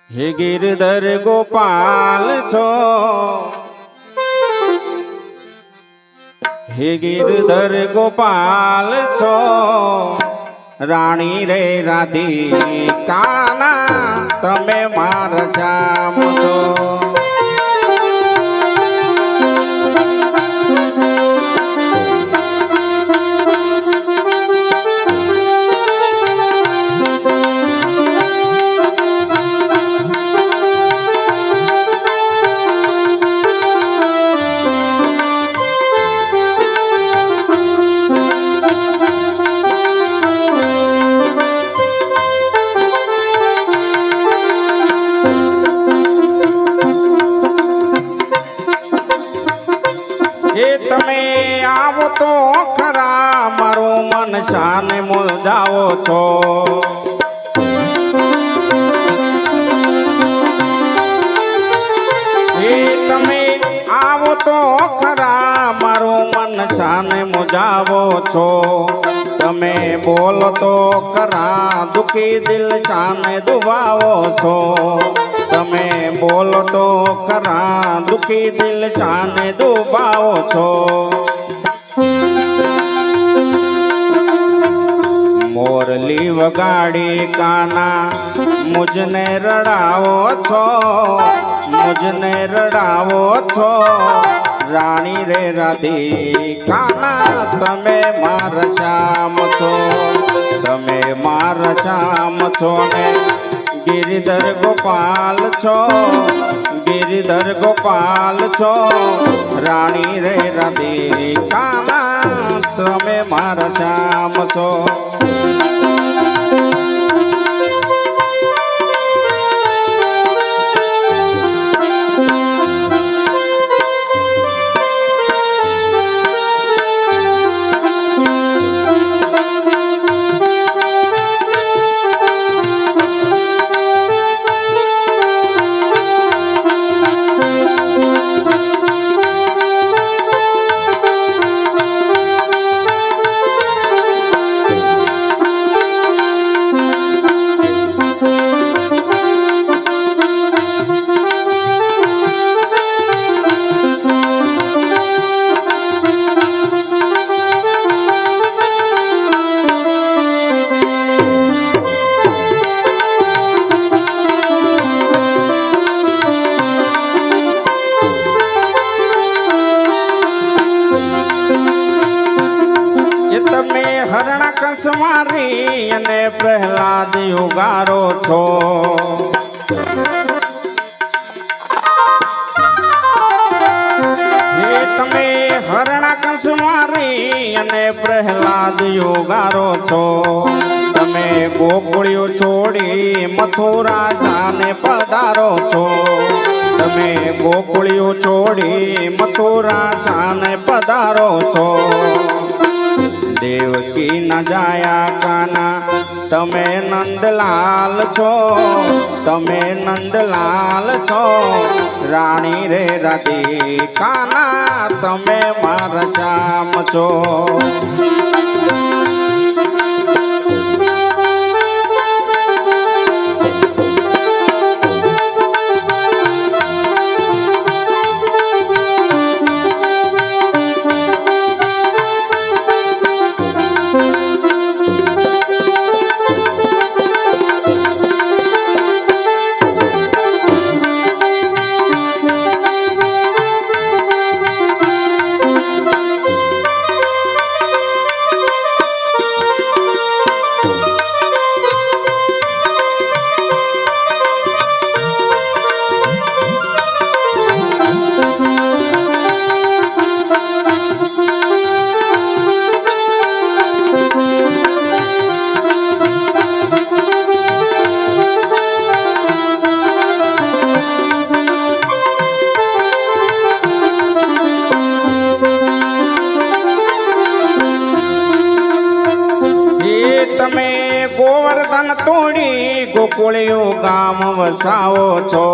હે ગિરધર ગોપાલ છો, હે ગિરધર ગોપાલ છો, રાણી રે રાધિકાના તમે મારા શ્યામ છો. તમે આવો તો ખરા મારું મન શાને મૂંઝાવો છો. તમે આવો તો ખરા મારું મન શાને મૂંઝાવો છો. તમે બોલો તો ખરા દુખી દિલ શાને દુભાવો છો. તમે બોલો તો ખરા દુખી દિલ શાને દુભાવો છો. મોરલી વગાડી કાના મુજને રડાવો છો, મુજને રડાવો છો. રાણી રે રાધિકાના તમે મારા શ્યામ છો, તમે મારા શ્યામ છો ને ગિરધર ગોપાલ છો, ગિરધર ગોપાલ છો. રાણી રે રાધિકાના તમે મારા શ્યામ છો. હરણા કસમારી અને પ્રહલાદ યુગારો છો. હે તમે હરણા કસમારી અને પ્રહલાદ યુગારો છો. તમે ગોકુળિયો છોડી મથુરા જાને પધારો છો. તમે ગોકુળિયો છોડી મથુરા જાને પધારો છો. દેવકી ન જાયા કાના તમે નંદલાલ છો, તમે નંદલાલ છો. રાણી રે રાધિકાના તમે મારા શ્યામ છો. તમે ગોવર્ધન તોડી ગોકુળિયો ગામ વસાવો છો.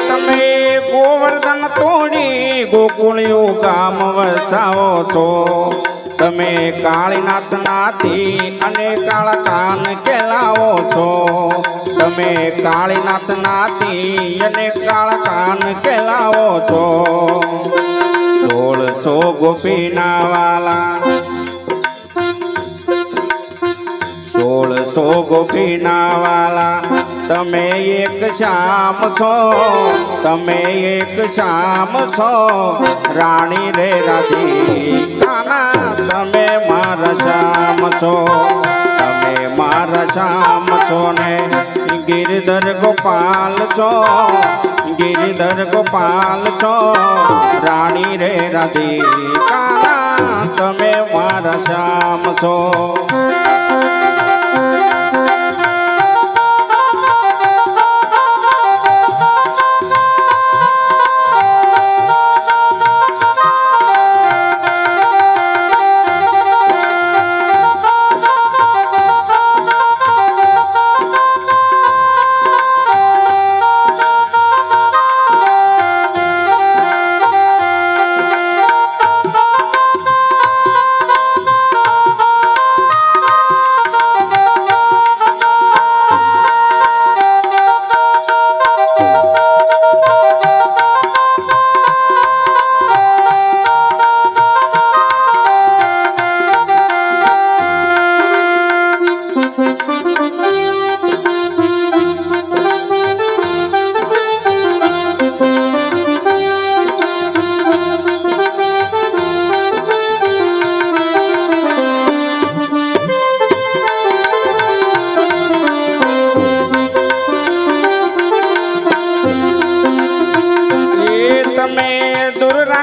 તમે ગોવર્ધન તોડી ગોકુળિયો ગામ વસાવો છો. તમે કાળીનાથ નાથી અને કાળા કાન કેલાવો છો તમે કાળીનાથ નાથી અને કાળા કાન કેલાવો છો 1600 ગોપીના વાલા 1600 ગોપીના વાલા તમે એક શ્યામ છો તમે એક શ્યામ છો રાણી રે રાધિકાના તમે મારા શ્યામ છો તમે મારા શ્યામ છો ને ગિરધર ગોપાલ છો ગિરધર ગોપાલ છો રાણી રે રાધિકાના તમે મારા શ્યામ છો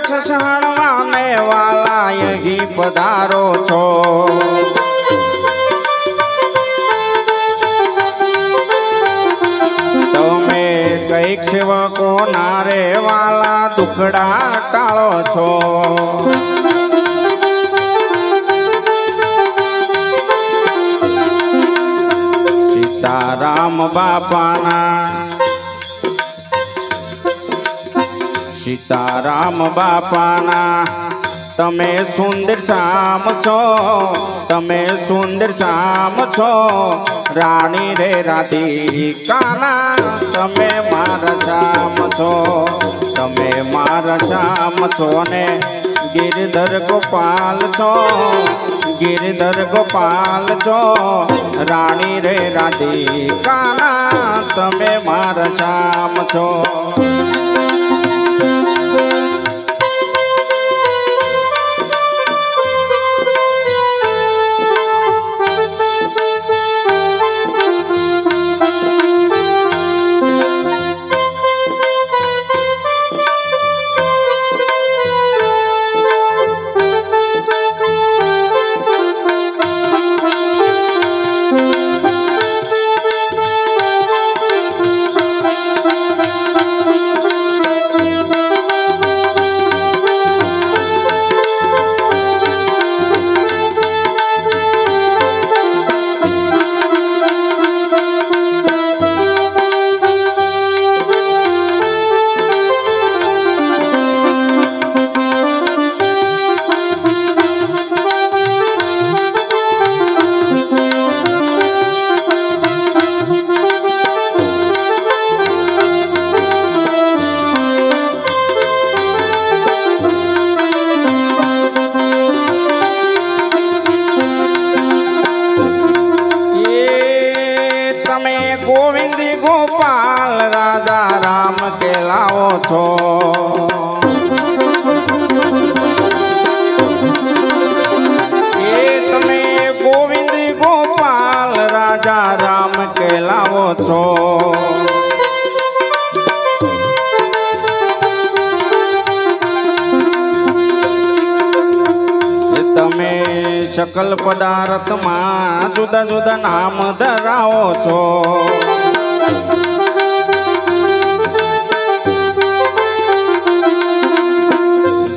રાક્ષસ હણવાને વાલા અહીં પધારો છો તમે કઈક સેવકો ના રે વાલા દુખડા ટાળો છો સીતારામ બાપાના સીતારામ બાપાના તમે સુંદર શ્યામ છો તમે સુંદર શ્યામ છો રાણી રે રાધિકાના તમે મારા શ્યામ છો તમે મારા શ્યામ છો ને ગિરધર ગોપાલ છો ગિરધર ગોપાલ છો રાણી રે રાધિકાના તમે મારા શ્યામ છો ગોવિંદી ગોપાલ રાજા રામ કેલાવો છો એ તમે ગોવિંદી ગોપાલ રાજા રામ કેલાવો છો તમે सकल पदार्थ में जुदा जुदा नाम धरावो छो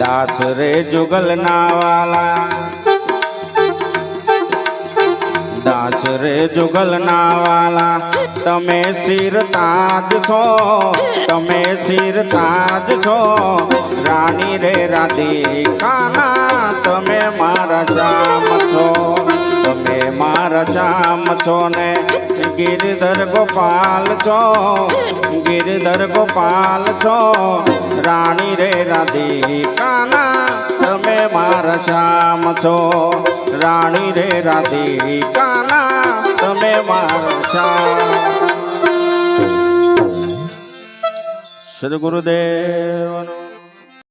दास रे जुगल ना वाला दास રે જુગલના વાલા તમે શિર તાજ છો, તમે શિર તાજ છો, રાણી રે રાધિકાના તમે મારા શ્યામ છો, તમે મારા શ્યામ છો ને ગિરધર ગોપાલ છો, ગિરધર ગોપાલ છો, રાણી રે રાધિકાના તમે મારા શ્યામ છો, રાણી રે રાધિકાના તમે મારા શ્યામ. સદગુરુદેવનો